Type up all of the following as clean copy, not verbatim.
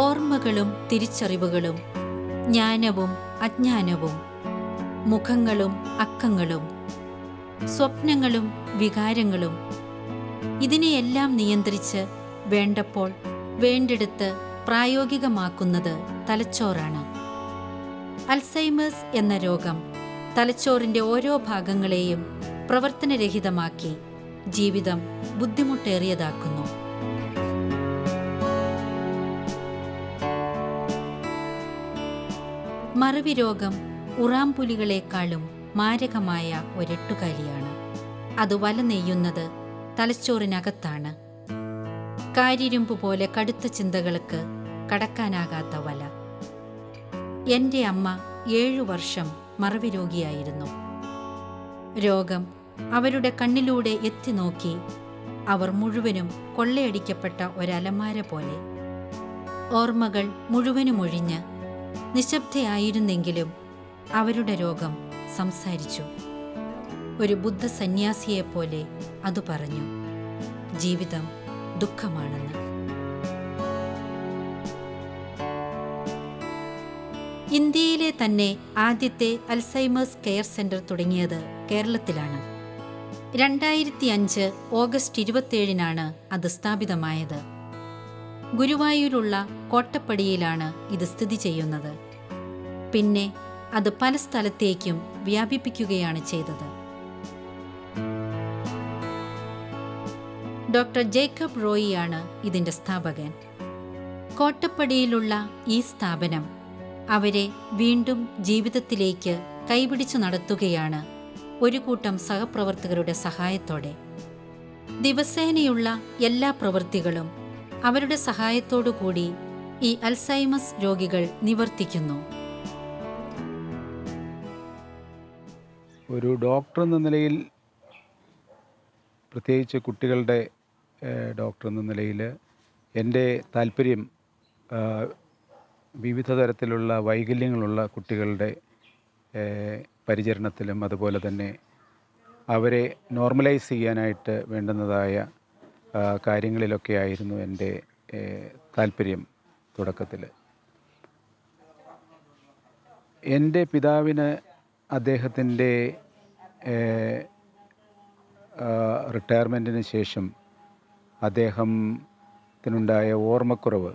ഓർമ്മകളും തിരിച്ചറിവുകളും, ജ്ഞാനവും അജ്ഞാനവും, മുഖങ്ങളും അക്കങ്ങളും, സ്വപ്നങ്ങളും വികാരങ്ങളും, ഇതിനെയെല്ലാം നിയന്ത്രിച്ച് വേണ്ടപ്പോൾ വേണ്ടെടുത്ത് പ്രായോഗികമാക്കുന്നത് തലച്ചോറാണ്. അൽസൈമേഴ്സ് എന്ന രോഗം തലച്ചോറിൻ്റെ ഓരോ ഭാഗങ്ങളെയും പ്രവർത്തനരഹിതമാക്കി ജീവിതം ബുദ്ധിമുട്ടേറിയതാക്കുന്നു. മറവി രോഗം ഉറാമ്പുലികളെക്കാളും മാരകമായ ഒരെട്ടുകാലിയാണ്. അത് വല നെയ്യുന്നത് തലച്ചോറിനകത്താണ്. കാരിരുമ്പ് പോലെ കടുത്ത ചിന്തകൾക്ക് കടക്കാനാകാത്ത വല. എൻ്റെ അമ്മ 7 വർഷം മറവി രോഗിയായിരുന്നു. രോഗം അവരുടെ കണ്ണിലൂടെ എത്തി നോക്കി അവർ മുഴുവനും കൊള്ളയടിക്കപ്പെട്ട ഒരലമാര പോലെ. ഓർമ്മകൾ മുഴുവനും ഒഴിഞ്ഞ് നിശബ്ദയായിരുന്നെങ്കിലും അവരുടെ രോഗം സംസാരിച്ചു. ഒരു ബുദ്ധ സന്യാസിയെപ്പോലെ അത് പറഞ്ഞു, ജീവിതം ദുഃഖമാണെന്ന്. ഇന്ത്യയിലെ തന്നെ ആദ്യത്തെ അൽസൈമേഴ്സ് കെയർ സെന്റർ തുടങ്ങിയത് കേരളത്തിലാണ്. 2005 ഓഗസ്റ്റ് 27 അത് സ്ഥാപിതമായത്. ഗുരുവായൂരുള്ള കോട്ടപ്പടിയിലാണ് ഇത് സ്ഥിതി ചെയ്യുന്നത്. പിന്നെ അത് പല സ്ഥലത്തേക്കും വ്യാപിപ്പിക്കുകയാണ് ചെയ്തത്. ഡോക്ടർ ജേക്കബ് റോയിയാണ് ഇതിൻ്റെ സ്ഥാപകൻ. കോട്ടപ്പടിയിലുള്ള ഈ സ്ഥാപനം അവരെ വീണ്ടും ജീവിതത്തിലേക്ക് കൈപിടിച്ചു നടത്തുകയാണ് ഒരു കൂട്ടം സഹപ്രവർത്തകരുടെ സഹായത്തോടെ. ദിവസേനയുള്ള എല്ലാ പ്രവൃത്തികളും അവരുടെ സഹായത്തോടുകൂടി ഈ അൽസൈമസ് രോഗികൾ നിവർത്തിക്കുന്നു. ഒരു ഡോക്ടർ എന്ന നിലയിൽ, പ്രത്യേകിച്ച് കുട്ടികളുടെ ഡോക്ടർ എന്ന നിലയിൽ എൻ്റെ താല്പര്യം വിവിധ തരത്തിലുള്ള വൈകല്യങ്ങളുള്ള കുട്ടികളുടെ പരിചരണത്തിലും അതുപോലെ തന്നെ അവരെ നോർമലൈസ് ചെയ്യാനായിട്ട് വേണ്ടുന്നതായ കാര്യങ്ങളിലൊക്കെ ആയിരുന്നു എൻ്റെ താല്പര്യം തുടക്കത്തിൽ. എൻ്റെ പിതാവിന് അദ്ദേഹത്തിൻ്റെ റിട്ടയർമെൻറ്റിന് ശേഷം അദ്ദേഹത്തിനുണ്ടായ ഓർമ്മക്കുറവ്,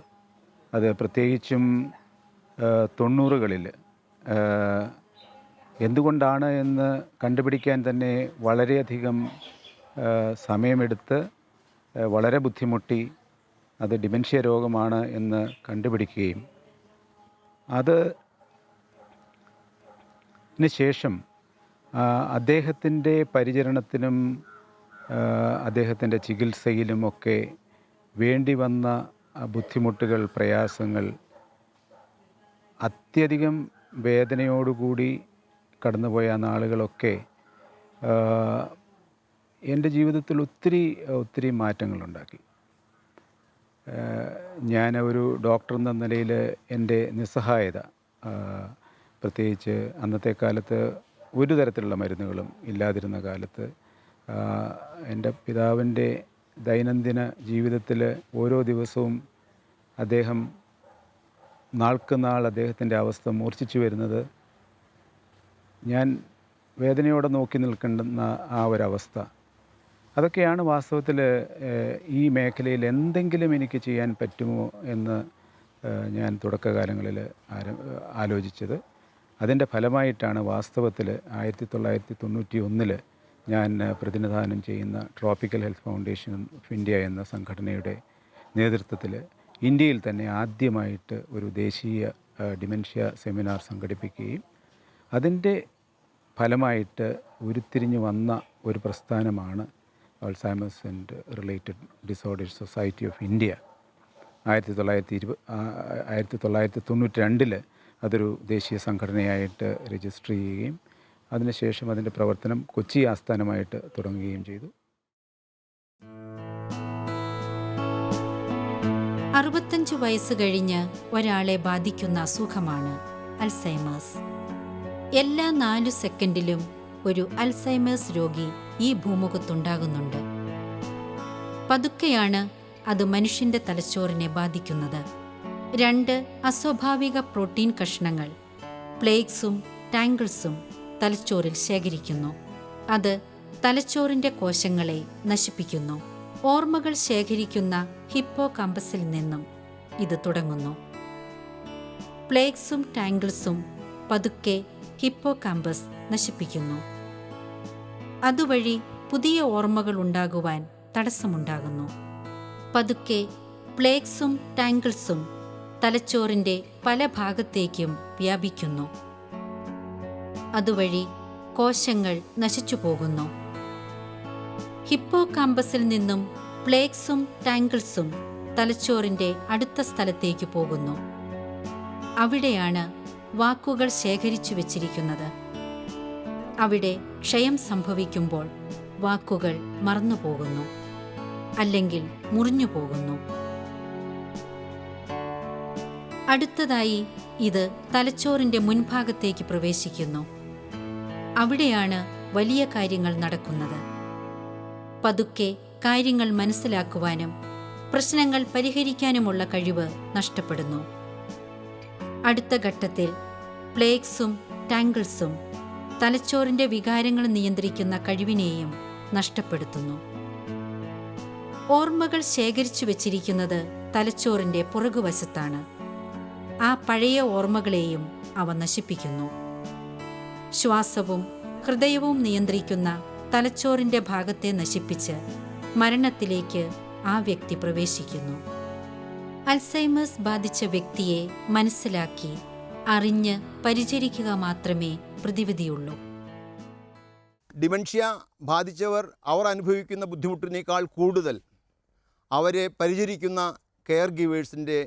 അത് പ്രത്യേകിച്ചും 90കളിൽ എന്തുകൊണ്ടാണ് എന്ന് കണ്ടുപിടിക്കാൻ തന്നെ വളരെയധികം സമയമെടുത്ത് വളരെ ബുദ്ധിമുട്ടി അത് ഡിമെൻഷ്യ രോഗമാണ് എന്ന് കണ്ടുപിടിക്കുകയും അതിന് ശേഷം അദ്ദേഹത്തിൻ്റെ പരിചരണത്തിനും അദ്ദേഹത്തിൻ്റെ ചികിത്സയിലുമൊക്കെ വേണ്ടി വന്ന ബുദ്ധിമുട്ടുകൾ, പ്രയാസങ്ങൾ, അത്യധികം വേദനയോടുകൂടി കടന്നുപോയ നാളുകളൊക്കെ എൻ്റെ ജീവിതത്തിൽ ഒത്തിരി മാറ്റങ്ങളുണ്ടാക്കി. ഞാൻ ഒരു ഡോക്ടർ എന്ന നിലയിൽ എൻ്റെ നിസ്സഹായത, പ്രത്യേകിച്ച് അന്നത്തെ കാലത്ത് ഒരു തരത്തിലുള്ള മരുന്നുകളും ഇല്ലാതിരുന്ന കാലത്ത്, എൻ്റെ പിതാവിൻ്റെ ദൈനംദിന ജീവിതത്തിൽ ഓരോ ദിവസവും അദ്ദേഹം നാൾക്ക് നാൾ അദ്ദേഹത്തിൻ്റെ അവസ്ഥ മൂർച്ഛിച്ചു വരുന്നത് ഞാൻ വേദനയോടെ നോക്കി നിൽക്കേണ്ടുന്ന ആ ഒരവസ്ഥ, അതൊക്കെയാണ് വാസ്തവത്തിൽ ഈ മേഖലയിൽ എന്തെങ്കിലും എനിക്ക് ചെയ്യാൻ പറ്റുമോ എന്ന് ഞാൻ തുടക്കകാലങ്ങളിൽ ആലോചിച്ചത്. അതിൻ്റെ ഫലമായിട്ടാണ് വാസ്തവത്തിൽ 1991 ഞാൻ പ്രതിനിധാനം ചെയ്യുന്ന tropical health foundation of India എന്ന സംഘടനയുടെ നേതൃത്വത്തിൽ ഇന്ത്യയിൽ തന്നെ ആദ്യമായിട്ട് ഒരു ദേശീയ ഡിമെൻഷ്യ സെമിനാർ സംഘടിപ്പിക്കുകയും അതിൻ്റെ ഫലമായിട്ട് ഉരുത്തിരിഞ്ഞു വന്ന ഒരു പ്രസ്ഥാനമാണ് Alzheimer's and related disorders society of India 1992 അതൊരു ദേശീയ സംഘടനയായിട്ട് രജിസ്റ്റർ ചെയ്യുകയും അതിനുശേഷം അതിൻ്റെ പ്രവർത്തനം കൊച്ചി ആസ്ഥാനമായിട്ട് തുടങ്ങുകയും ചെയ്തു. 65 വയസ്സ് കഴിഞ്ഞ് ഒരാളെ ബാധിക്കുന്ന അസുഖമാണ് അൽസൈമേഴ്സ്. എല്ലാ 4 സെക്കൻഡിലും ഒരു അൽസൈമേഴ്സ് രോഗി ഈ ഭൂമുഖത്തുണ്ടാകുന്നുണ്ട്. പതുക്കെയാണ് അത് മനുഷ്യന്റെ തലച്ചോറിനെ ബാധിക്കുന്നത്. 2 അസ്വാഭാവിക പ്രോട്ടീൻ കഷ്ണങ്ങൾ പ്ലേഗ്സും ടാങ്കിൾസും തലച്ചോറിൽ ശേഖരിക്കുന്നു. അത് തലച്ചോറിന്റെ കോശങ്ങളെ നശിപ്പിക്കുന്നു. ഓർമ്മകൾ ശേഖരിക്കുന്ന ഹിപ്പോ കാമ്പസിൽ നിന്നും ഇത് തുടങ്ങുന്നു. പ്ലേഗ്സും ടാങ്കിൾസും പതുക്കെ ഹിപ്പോ കാമ്പസ് നശിപ്പിക്കുന്നു. അതുവഴി പുതിയ ഓർമ്മകൾ ഉണ്ടാകുവാൻ തടസ്സമുണ്ടാകുന്നു. പതുക്കെ പ്ലേഗ്സും ടാങ്കിൾസും തലച്ചോറിന്റെ പല ഭാഗത്തേക്കും വ്യാപിക്കുന്നു. അതുവഴി കോശങ്ങൾ നശിച്ചു പോകുന്നു. ഹിപ്പോ കാമ്പസിൽ നിന്നും പ്ലേഗ്സും ടാങ്കിൾസും തലച്ചോറിന്റെ അടുത്ത സ്ഥലത്തേക്ക് പോകുന്നു. അവിടെയാണ് വാക്കുകൾ ശേഖരിച്ചു വച്ചിരിക്കുന്നത്. അവിടെ ക്ഷയം സംഭവിക്കുമ്പോൾ വാക്കുകൾ മറന്നുപോകുന്നു, അല്ലെങ്കിൽ മുറിഞ്ഞു പോകുന്നു. അടുത്തതായി ഇത് തലച്ചോറിന്റെ മുൻഭാഗത്തേക്ക് പ്രവേശിക്കുന്നു. അവിടെയാണ് വലിയ കാര്യങ്ങൾ നടക്കുന്നത്. പതുക്കെ കാര്യങ്ങൾ മനസ്സിലാക്കുവാനും പ്രശ്നങ്ങൾ പരിഹരിക്കാനുമുള്ള കഴിവ് നഷ്ടപ്പെടുന്നു. അടുത്ത ഘട്ടത്തിൽ പ്ലേഗ്സും ടാങ്കിൾസും തലച്ചോറിന്റെ വികാരങ്ങൾ നിയന്ത്രിക്കുന്ന കഴിവിനെയും നഷ്ടപ്പെടുത്തുന്നു. ഓർമ്മകൾ ശേഖരിച്ചു വച്ചിരിക്കുന്നത് തലച്ചോറിന്റെ പുറകുവശത്താണ്. ആ പഴയ ഓർമ്മകളെയും അവ നശിപ്പിക്കുന്നു. ശ്വാസവും ഹൃദയവും നിയന്ത്രിക്കുന്ന തലച്ചോറിന്റെ ഭാഗത്തെ നശിപ്പിച്ച് മരണത്തിലേക്ക് ആ വ്യക്തി പ്രവേശിക്കുന്നു. അൽസൈമേഴ്സ് ബാധിച്ച വ്യക്തിയെ മനസ്സിലാക്കി അറിഞ്ഞ് പരിചരിക്കുക മാത്രമേ പ്രതിവിധിയുള്ളൂ. ഡിമെൻഷ്യ ബാധിച്ചവർ അവർ അനുഭവിക്കുന്ന ബുദ്ധിമുട്ടിനേക്കാൾ കൂടുതൽ അവരെ പരിചരിക്കുന്ന കെയർ ഗീവേഴ്സിൻ്റെ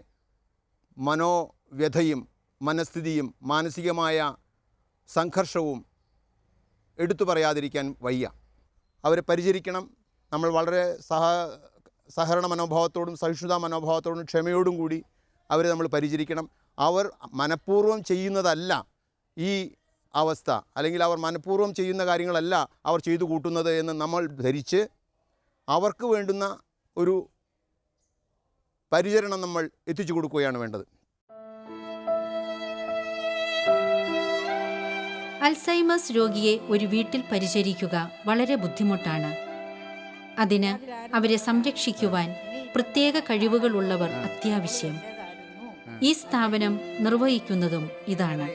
മനോവ്യഥയും മനസ്ഥിതിയും മാനസികമായ സംഘർഷവും എടുത്തു പറയാതിരിക്കാൻ വയ്യ. അവരെ പരിചരിക്കണം. നമ്മൾ വളരെ സഹകരണ മനോഭാവത്തോടും സഹിഷ്ണുതാ മനോഭാവത്തോടും ക്ഷമയോടും കൂടി അവരെ നമ്മൾ പരിചരിക്കണം. അവർ മനഃപൂർവ്വം ചെയ്യുന്നതല്ല ഈ അവസ്ഥ, അല്ലെങ്കിൽ അവർ മനഃപൂർവ്വം ചെയ്യുന്ന കാര്യങ്ങളല്ല അവർ ചെയ്തു കൂട്ടുന്നത് എന്ന് നമ്മൾ ധരിച്ച് അവർക്ക് വേണ്ടുന്ന ഒരു പരിചരണം നമ്മൾ എത്തിച്ചു കൊടുക്കുകയാണ് വേണ്ടത്. അൽസൈമേഴ്സ് രോഗിയെ ഒരു വീട്ടിൽ പരിചരിക്കുക വളരെ ബുദ്ധിമുട്ടാണ്. അതിന് അവരെ സംരക്ഷിക്കുവാൻ പ്രത്യേക കഴിവുകളുള്ളവർ അത്യാവശ്യം. ഈ സ്ഥാപനം നിർവഹിക്കുന്നതും ഇതാണ്.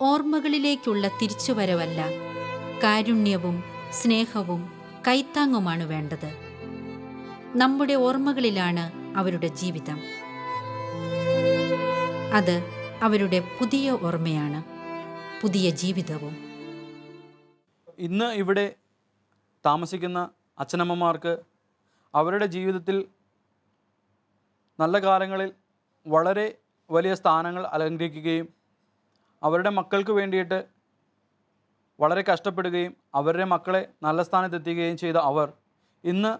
ഓർമ്മകളിലേക്കുള്ള തിരിച്ചുവരവല്ല, കാരുണ്യവും സ്നേഹവും കൈത്താങ്ങുമാണ് വേണ്ടത്. നമ്മുടെ ഓർമ്മകളിലാണ് അവരുടെ ജീവിതം. അത് അവരുടെ പുതിയ ഓർമ്മയാണ്, പുതിയ ജീവിതവും. ഇന്ന് ഇവിടെ താമസിക്കുന്ന അച്ഛനമ്മമാർക്ക് അവരുടെ ജീവിതത്തിൽ നല്ല കാലങ്ങളിൽ വളരെ വലിയ സ്ഥാനങ്ങൾ അലങ്കരിക്കുകയും അവരുടെ മക്കൾക്ക് വേണ്ടിയിട്ട് വളരെ കഷ്ടപ്പെടുകയും അവരുടെ മക്കളെ നല്ല സ്ഥാനത്തെത്തിക്കുകയും ചെയ്ത അവർ ഇന്ന്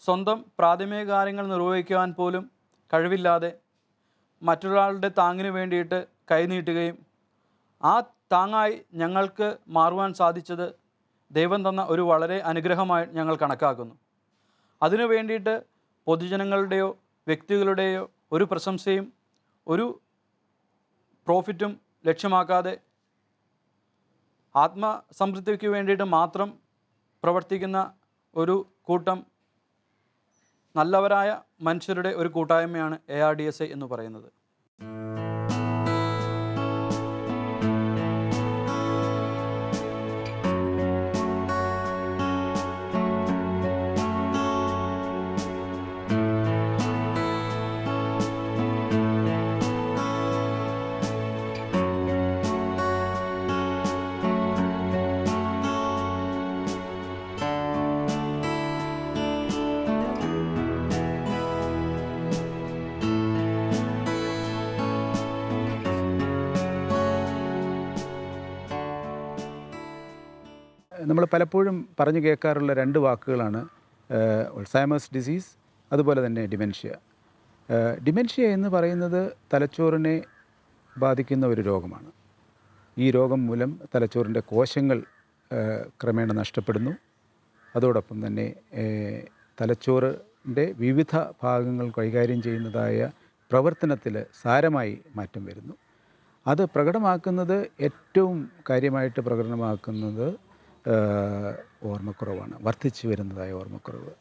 സ്വന്തം പ്രാഥമിക കാര്യങ്ങൾ നിർവഹിക്കുവാൻ പോലും കഴിവില്ലാതെ മറ്റൊരാളുടെ താങ്ങിന് വേണ്ടിയിട്ട് കൈനീട്ടുകയും ആ താങ്ങായി ഞങ്ങൾക്ക് മാറുവാൻ സാധിച്ചത് ദൈവം തന്ന ഒരു വളരെ അനുഗ്രഹമായി ഞങ്ങൾ കണക്കാക്കുന്നു. അതിനു വേണ്ടിയിട്ട് പൊതുജനങ്ങളുടെയോ വ്യക്തികളുടെയോ ഒരു പ്രശംസയും ഒരു പ്രോഫിറ്റും ലക്ഷ്യമാക്കാതെ ആത്മസംതൃപ്തിക്ക് വേണ്ടിയിട്ട് മാത്രം പ്രവർത്തിക്കുന്ന ഒരു കൂട്ടം നല്ലവരായ മനുഷ്യരുടെ ഒരു കൂട്ടായ്മയാണ് ARDSI എന്ന് പറയുന്നത്. നമ്മൾ പലപ്പോഴും പറഞ്ഞു കേൾക്കാറുള്ള രണ്ട് വാക്കുകളാണ് അൾസൈമേഴ്സ് ഡിസീസ്, അതുപോലെ തന്നെ ഡിമെൻഷ്യ. ഡിമെൻഷ്യ എന്ന് പറയുന്നത് തലച്ചോറിനെ ബാധിക്കുന്ന ഒരു രോഗമാണ്. ഈ രോഗം മൂലം തലച്ചോറിൻ്റെ കോശങ്ങൾ ക്രമേണ നഷ്ടപ്പെടുന്നു. അതോടൊപ്പം തന്നെ തലച്ചോറിൻ്റെ വിവിധ ഭാഗങ്ങൾ കൈകാര്യം ചെയ്യുന്നതായ പ്രവർത്തനത്തിൽ സാരമായി മാറ്റം വരുന്നു. അത് പ്രകടമാക്കുന്നത്, ഏറ്റവും കാര്യമായിട്ട് പ്രകടമാക്കുന്നത് ഓർമ്മക്കുറവാണ്, വർദ്ധിച്ചു വരുന്നതായ ഓർമ്മക്കുറവ്.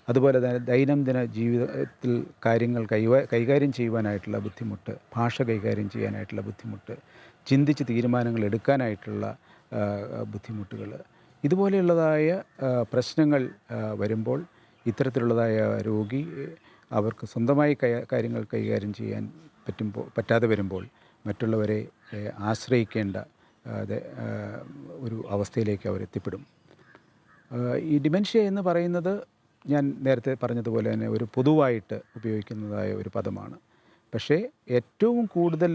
അതുപോലെ തന്നെ ദൈനംദിന ജീവിതത്തിൽ കാര്യങ്ങൾ കൈകാര്യം ചെയ്യുവാനായിട്ടുള്ള ബുദ്ധിമുട്ട്, ഭാഷ കൈകാര്യം ചെയ്യാനായിട്ടുള്ള ബുദ്ധിമുട്ട്, ചിന്തിച്ച് തീരുമാനങ്ങൾ എടുക്കാനായിട്ടുള്ള ബുദ്ധിമുട്ടുകൾ, ഇതുപോലെയുള്ളതായ പ്രശ്നങ്ങൾ വരുമ്പോൾ ഇത്തരത്തിലുള്ളതായ രോഗി അവർക്ക് സ്വന്തമായി കാര്യങ്ങൾ കൈകാര്യം ചെയ്യാൻ പറ്റാതെ വരുമ്പോൾ മറ്റുള്ളവരെ ആശ്രയിക്കേണ്ട ഒരു അവസ്ഥയിലേക്ക് അവരെത്തിപ്പെടും. ഈ ഡിമെൻഷ്യ എന്ന് പറയുന്നത് ഞാൻ നേരത്തെ പറഞ്ഞതുപോലെ തന്നെ ഒരു പൊതുവായിട്ട് ഉപയോഗിക്കുന്നതായ ഒരു പദമാണ്. പക്ഷേ ഏറ്റവും കൂടുതൽ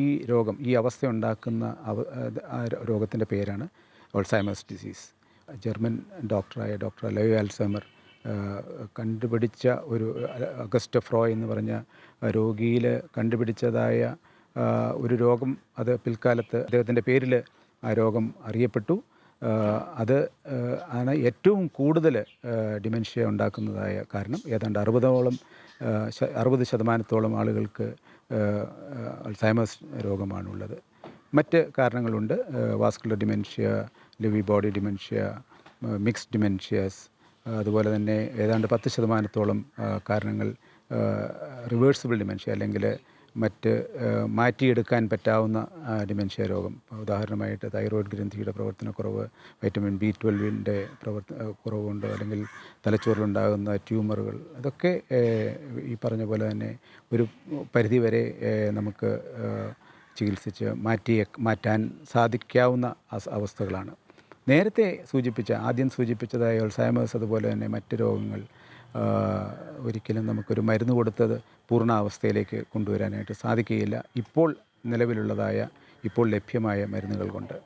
ഈ രോഗം, ഈ അവസ്ഥ ഉണ്ടാക്കുന്ന രോഗത്തിൻ്റെ പേരാണ് അൾസൈമേഴ്സ് ഡിസീസ്. ജർമ്മൻ ഡോക്ടറായ ഡോക്ടർ അലോയ് അൽസൈമർ കണ്ടുപിടിച്ച ഒരു അഗസ്റ്റ് ഫ്രോയ് എന്ന് പറഞ്ഞ രോഗിയിൽ കണ്ടുപിടിച്ചതായ ഒരു രോഗം, അത് പിൽക്കാലത്ത് അദ്ദേഹത്തിൻ്റെ പേരിൽ ആ രോഗം അറിയപ്പെട്ടു. അത് ആണ് ഏറ്റവും കൂടുതൽ ഡിമെൻഷ്യ ഉണ്ടാക്കുന്നതായ കാരണം. ഏതാണ്ട് 60% ആളുകൾക്ക് അൾസൈമേഴ്സ് രോഗമാണുള്ളത്. മറ്റ് കാരണങ്ങളുണ്ട്. Vascular dementia, Lewy body dementia, mixed dementias. അതുപോലെ തന്നെ ഏതാണ്ട് 10% കാരണങ്ങൾ റിവേഴ്സിബിൾ ഡിമെൻഷ്യ, അല്ലെങ്കിൽ മറ്റ് മാറ്റിയെടുക്കാൻ പറ്റാവുന്ന ഡിമെൻഷ്യ രോഗം. ഉദാഹരണമായിട്ട് തൈറോയ്ഡ് ഗ്രന്ഥിയുടെ പ്രവർത്തനക്കുറവ്, വൈറ്റമിൻ B12 കുറവുണ്ട്, അല്ലെങ്കിൽ തലച്ചോറിലുണ്ടാകുന്ന ട്യൂമറുകൾ. അതൊക്കെ ഈ പറഞ്ഞ പോലെ തന്നെ ഒരു പരിധിവരെ നമുക്ക് ചികിത്സിച്ച് മാറ്റാൻ സാധിക്കാവുന്ന അവസ്ഥകളാണ്. നേരത്തെ ആദ്യം സൂചിപ്പിച്ചതായ അൾസൈമേഴ്സ്, അതുപോലെ തന്നെ മറ്റ് രോഗങ്ങൾ ഒരിക്കലും നമുക്കൊരു മരുന്ന് കൊടുത്തത് പൂർണ്ണാവസ്ഥയിലേക്ക് കൊണ്ടുവരാനായിട്ട് സാധിക്കുകയില്ല, ഇപ്പോൾ ലഭ്യമായ മരുന്നുകൾ കൊണ്ട്.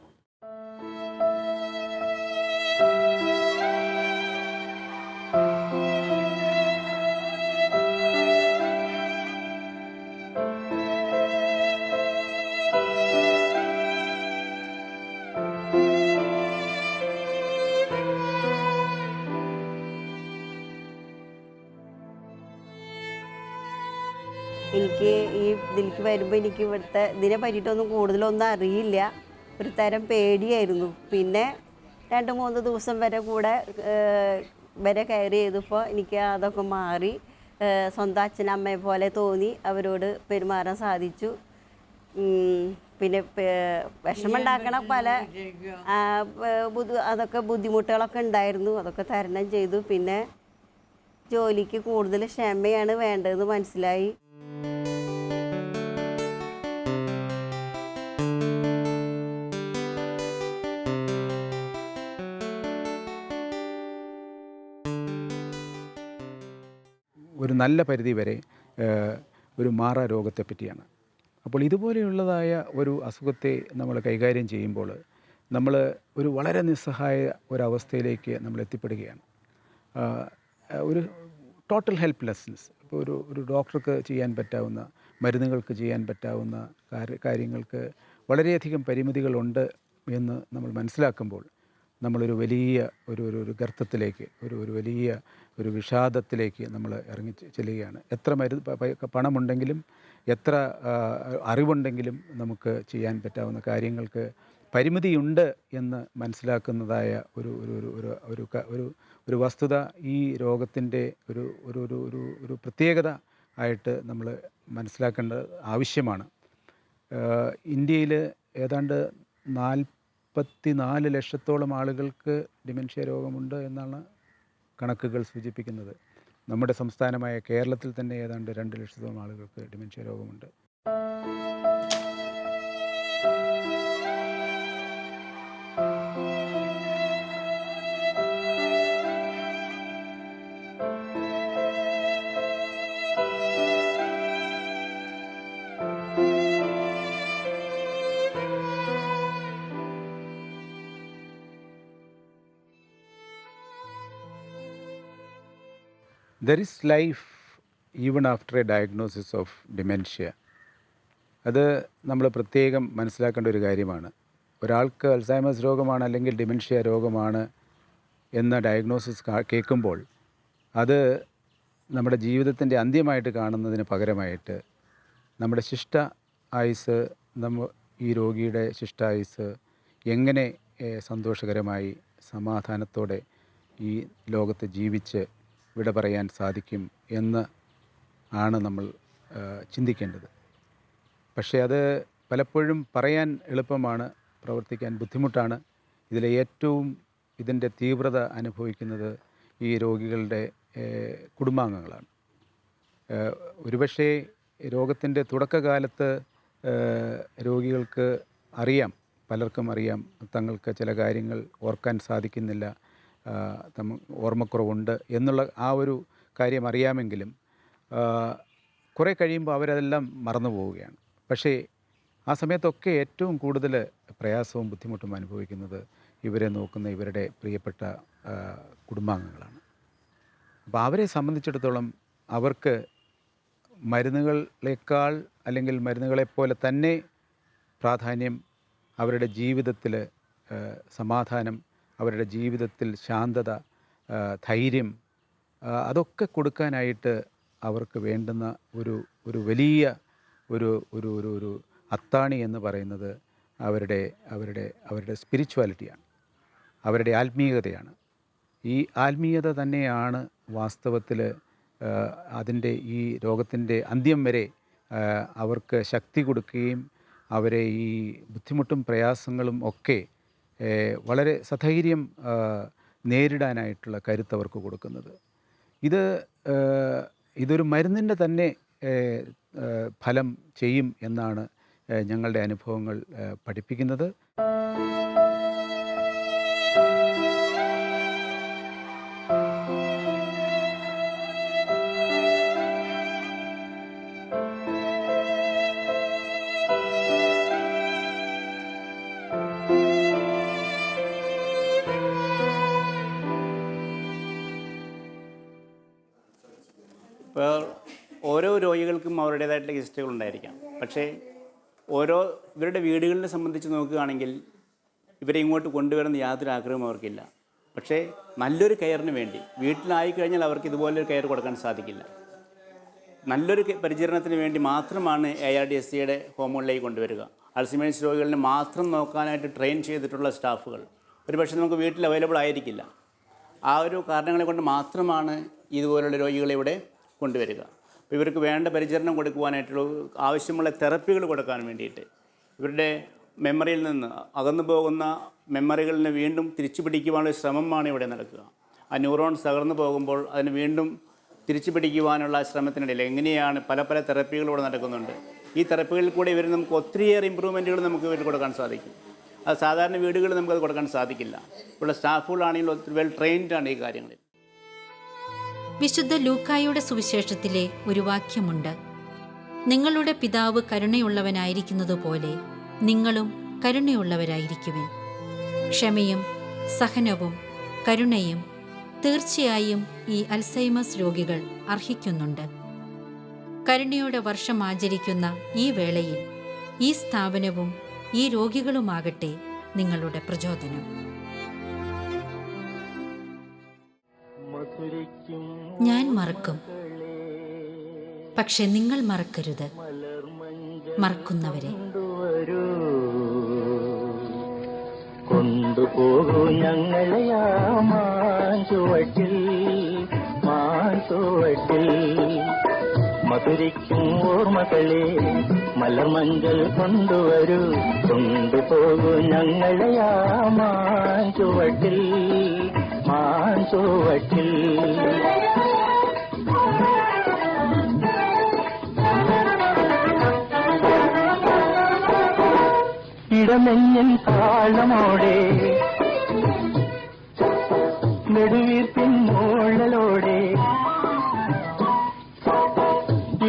എനിക്ക് ഇതിലേക്ക് വരുമ്പോൾ എനിക്ക് ഇതിനെ പറ്റിയിട്ടൊന്നും കൂടുതലൊന്നും അറിയില്ല. ഒരു തരം പേടിയായിരുന്നു. പിന്നെ 2-3 ദിവസം വരെ കെയർ ചെയ്തപ്പോൾ എനിക്ക് അതൊക്കെ മാറി. സ്വന്തം അച്ഛനമ്മയെ പോലെ തോന്നി, അവരോട് പെരുമാറാൻ സാധിച്ചു. പിന്നെ വിഷമുണ്ടാക്കണ പല അതൊക്കെ ബുദ്ധിമുട്ടുകളൊക്കെ ഉണ്ടായിരുന്നു, അതൊക്കെ തരണം ചെയ്തു. പിന്നെ ജോലിക്ക് കൂടുതൽ ക്ഷമയാണ് വേണ്ടതെന്ന് മനസ്സിലായി. ഒരു നല്ല പരിധി വരെ ഒരു മാറാ രോഗത്തെ പറ്റിയാണ്. അപ്പോൾ ഇതുപോലെയുള്ളതായ ഒരു അസുഖത്തെ നമ്മൾ കൈകാര്യം ചെയ്യുമ്പോൾ നമ്മൾ ഒരു വളരെ നിസ്സഹായ ഒരവസ്ഥയിലേക്ക് നമ്മൾ എത്തിപ്പെടുകയാണ്. ഒരു ടോട്ടൽ ഹെൽപ്ലെസ്നെസ്. ഇപ്പോൾ ഒരു ഡോക്ടർക്ക് ചെയ്യാൻ പറ്റാവുന്ന, മരുന്നുകൾക്ക് ചെയ്യാൻ പറ്റാവുന്ന കാര്യങ്ങൾക്ക് വളരെയധികം പരിമിതികളുണ്ട് എന്ന് നമ്മൾ മനസ്സിലാക്കുമ്പോൾ നമ്മളൊരു വലിയ ഒരു ഗർത്തത്തിലേക്ക്, ഒരു വലിയ ഒരു വിഷാദത്തിലേക്ക് നമ്മൾ ഇറങ്ങി ചെല്ലുകയാണ്. എത്ര പണമുണ്ടെങ്കിലും, എത്ര അറിവുണ്ടെങ്കിലും നമുക്ക് ചെയ്യാൻ പറ്റാവുന്ന കാര്യങ്ങൾക്ക് പരിമിതിയുണ്ട് എന്ന് മനസ്സിലാക്കുന്നതായ ഒരു വസ്തുത ഈ രോഗത്തിൻ്റെ ഒരു പ്രത്യേകത ആയിട്ട് നമ്മൾ മനസ്സിലാക്കേണ്ടത് ആവശ്യമാണ്. ഇന്ത്യയിൽ ഏതാണ്ട് 44 ലക്ഷത്തോളം ആളുകൾക്ക് ഡിമെൻഷ്യ രോഗമുണ്ട് എന്നാണ് കണക്കുകൾ സൂചിപ്പിക്കുന്നത്. നമ്മുടെ സംസ്ഥാനമായ കേരളത്തിൽ തന്നെ ഏതാണ്ട് 2 ലക്ഷത്തോളം ആളുകൾക്ക് ഡിമെൻഷ്യ രോഗമുണ്ട്. There is life even after a diagnosis of dementia. അത് നമ്മൾ പ്രത്യേകം മനസ്സിലാക്കേണ്ട ഒരു കാര്യമാണ്. ഒരാൾക്ക് അൽസൈമേഴ്സ് രോഗമാണ് അല്ലെങ്കിൽ ഡിമെൻഷ്യ രോഗമാണ് എന്ന ഡയഗ്നോസിസ് കേൾക്കുമ്പോൾ അത് നമ്മുടെ ജീവിതത്തിൻ്റെ അന്ത്യമായിട്ട് കാണുന്നതിന് പകരമായിട്ട് നമ്മുടെ ശിഷ്ട ആയുസ്, ഈ രോഗിയുടെ ശിഷ്ട ആയുസ് എങ്ങനെ സന്തോഷകരമായി സമാധാനത്തോടെ ഈ ലോകത്ത് ജീവിച്ച് വിട പറയാൻ സാധിക്കും എന്ന് ആണ് നമ്മൾ ചിന്തിക്കേണ്ടത്. പക്ഷേ അത് പലപ്പോഴും പറയാൻ എളുപ്പമാണ്, പ്രവർത്തിക്കാൻ ബുദ്ധിമുട്ടാണ്. ഇതിലെ ഏറ്റവും ഇതിൻ്റെ തീവ്രത അനുഭവിക്കുന്നത് ഈ രോഗികളുടെ കുടുംബാംഗങ്ങളാണ്. ഒരുപക്ഷേ രോഗത്തിൻ്റെ തുടക്കകാലത്ത് രോഗികൾക്ക് അറിയാം, പലർക്കും അറിയാം തങ്ങൾക്ക് ചില കാര്യങ്ങൾ ഓർക്കാൻ സാധിക്കുന്നില്ല, ഓർമ്മക്കുറവുണ്ട് എന്നുള്ള ആ ഒരു കാര്യം അറിയാമെങ്കിലും കുറേ കഴിയുമ്പോൾ അവരതെല്ലാം മറന്നു പോവുകയാണ്. പക്ഷേ ആ സമയത്തൊക്കെ ഏറ്റവും കൂടുതൽ പ്രയാസവും ബുദ്ധിമുട്ടും അനുഭവിക്കുന്നത് ഇവരെ നോക്കുന്ന ഇവരുടെ പ്രിയപ്പെട്ട കുടുംബാംഗങ്ങളാണ്. അപ്പോൾ അവരെ സംബന്ധിച്ചിടത്തോളം അവർക്ക് മരുന്നുകളേക്കാൾ അല്ലെങ്കിൽ മരുന്നുകളെപ്പോലെ തന്നെ പ്രാധാന്യം അവരുടെ ജീവിതത്തിൽ സമാധാനം, അവരുടെ ജീവിതത്തിൽ ശാന്തത, ധൈര്യം, അതൊക്കെ കൊടുക്കാനായിട്ട് അവർക്ക് വേണ്ടുന്ന ഒരു വലിയ ഒരു അത്താണി എന്ന് പറയുന്നത് അവരുടെ സ്പിരിച്വാലിറ്റിയാണ്, അവരുടെ ആത്മീയതയാണ്. ഈ ആത്മീയത തന്നെയാണ് വാസ്തവത്തിൽ അതിൻ്റെ ഈ രോഗത്തിൻ്റെ അന്ത്യം വരെ അവർക്ക് ശക്തി കൊടുക്കുകയും അവരെ ഈ ബുദ്ധിമുട്ടും പ്രയാസങ്ങളും ഒക്കെ വളരെ സധൈര്യം നേരിടാനായിട്ടുള്ള കരുത്ത് അവർക്ക് കൊടുക്കുന്നത്. ഇതൊരു മരുന്നിൻ്റെ തന്നെ ഫലം ചെയ്യും എന്നാണ് ഞങ്ങളുടെ അനുഭവങ്ങൾ പഠിപ്പിക്കുന്നത്. ഇപ്പോൾ ഓരോ രോഗികൾക്കും അവരുടേതായിട്ടുള്ള ഹിസ്റ്ററികൾ ഉണ്ടായിരിക്കാം. പക്ഷേ ഇവരുടെ വീടുകളിനെ സംബന്ധിച്ച് നോക്കുകയാണെങ്കിൽ ഇവരെ ഇങ്ങോട്ട് കൊണ്ടുവരുന്ന യാതൊരു ആഗ്രഹവും അവർക്കില്ല. പക്ഷേ നല്ലൊരു കെയറിന് വേണ്ടി വീട്ടിലായി കഴിഞ്ഞാൽ അവർക്ക് ഇതുപോലൊരു കെയർ കൊടുക്കാൻ സാധിക്കില്ല. നല്ലൊരു പരിചരണത്തിന് വേണ്ടി മാത്രമാണ് ARDSCയുടെ ഹോമുകളിലേക്ക് കൊണ്ടുവരിക. അൾസൈമേഴ്സ് രോഗികളിനെ മാത്രം നോക്കാനായിട്ട് ട്രെയിൻ ചെയ്തിട്ടുള്ള സ്റ്റാഫുകൾ ഒരുപക്ഷെ നമുക്ക് വീട്ടിൽ അവൈലബിൾ ആയിരിക്കില്ല. ആ ഒരു കാരണങ്ങളെ കൊണ്ട് മാത്രമാണ് ഇതുപോലുള്ള രോഗികളെ ഇവിടെ കൊണ്ടുവരിക. അപ്പോൾ ഇവർക്ക് വേണ്ട പരിചരണം കൊടുക്കുവാനായിട്ടുള്ള ആവശ്യമുള്ള തെറപ്പികൾ കൊടുക്കാൻ വേണ്ടിയിട്ട് ഇവരുടെ മെമ്മറിയിൽ നിന്ന് അകന്നു പോകുന്ന മെമ്മറികളിനെ വീണ്ടും തിരിച്ചു പിടിക്കുവാനുള്ള ശ്രമമാണ് ഇവിടെ നടക്കുക. ആ ന്യൂറോൺസ് തകർന്നു പോകുമ്പോൾ അതിന് വീണ്ടും തിരിച്ചു പിടിക്കുവാനുള്ള ശ്രമത്തിനിടയിൽ എങ്ങനെയാണ് പല തെറപ്പികൾ ഇവിടെ നടക്കുന്നുണ്ട്. ഈ തെറപ്പികളിൽ കൂടെ ഇവർ നമുക്ക് ഒത്തിരിയേറെ ഇമ്പ്രൂവ്മെൻറ്റുകൾ നമുക്ക് ഇവർ കൊടുക്കാൻ സാധിക്കും. അത് സാധാരണ വീടുകളിൽ നമുക്കത് കൊടുക്കാൻ സാധിക്കില്ല. ഇവിടെ സ്റ്റാഫുകളാണെങ്കിൽ ഒത്തിരി വെൽ ട്രെയിൻഡാണ് ഈ കാര്യങ്ങളിൽ. വിശുദ്ധ ലൂക്കായുടെ സുവിശേഷത്തിലെ ഒരു വാക്യമുണ്ട്: നിങ്ങളുടെ പിതാവ് കരുണയുള്ളവനായിരിക്കുന്നതുപോലെ നിങ്ങളും കരുണയുള്ളവരായിരിക്കുവിൻ. ക്ഷമയും സഹനവും കരുണയും തീർച്ചയായും ഈ അൽസൈമേഴ്സ് രോഗികൾ അർഹിക്കുന്നുണ്ട്. കരുണയുടെ വർഷം ആചരിക്കുന്ന ഈ വേളയിൽ ഈ സ്ഥാപനവും ഈ രോഗികളുമാകട്ടെ നിങ്ങളുടെ പ്രചോദനം. ഞാൻ മറക്കും, പക്ഷെ നിങ്ങൾ മറക്കരുത് മറക്കുന്നവരെ. കൊണ്ടുപോകൂ ഞങ്ങളെ മാഞ്ചുവട്ടിൽ മധുരിക്കും ഓർമ്മകളെ മലർമഞ്ചൽ കൊണ്ടുവരൂ. കൊണ്ടുപോകൂ ഞങ്ങളെ മാഞ്ചുവട്ടിൽ ഇടമെഞ്ഞൻ താളമോടെ നെടുവീർപ്പിൻ മൂഴലോടെ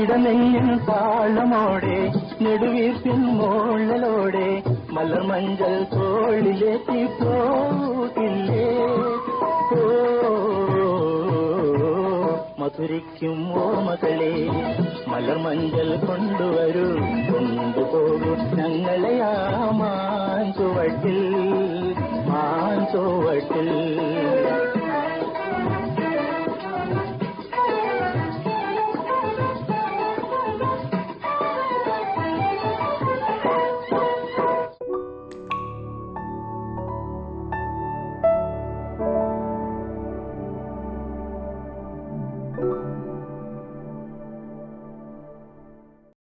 ഇടമെഞ്ഞൻ താളമോടെ നെടുവീർപ്പിൻ മൂഴലോടെ മലർമഞ്ചൽ തോളിലെത്തി പോകില്ലേ. മനസ്സുരിക്കും ഓർമ്മകളെ മലർമഞ്ചൽ കൊണ്ടുവരൂ കൊണ്ടുപോകൂ ഞങ്ങളെ ആ മാഞ്ചുവട്ടിൽ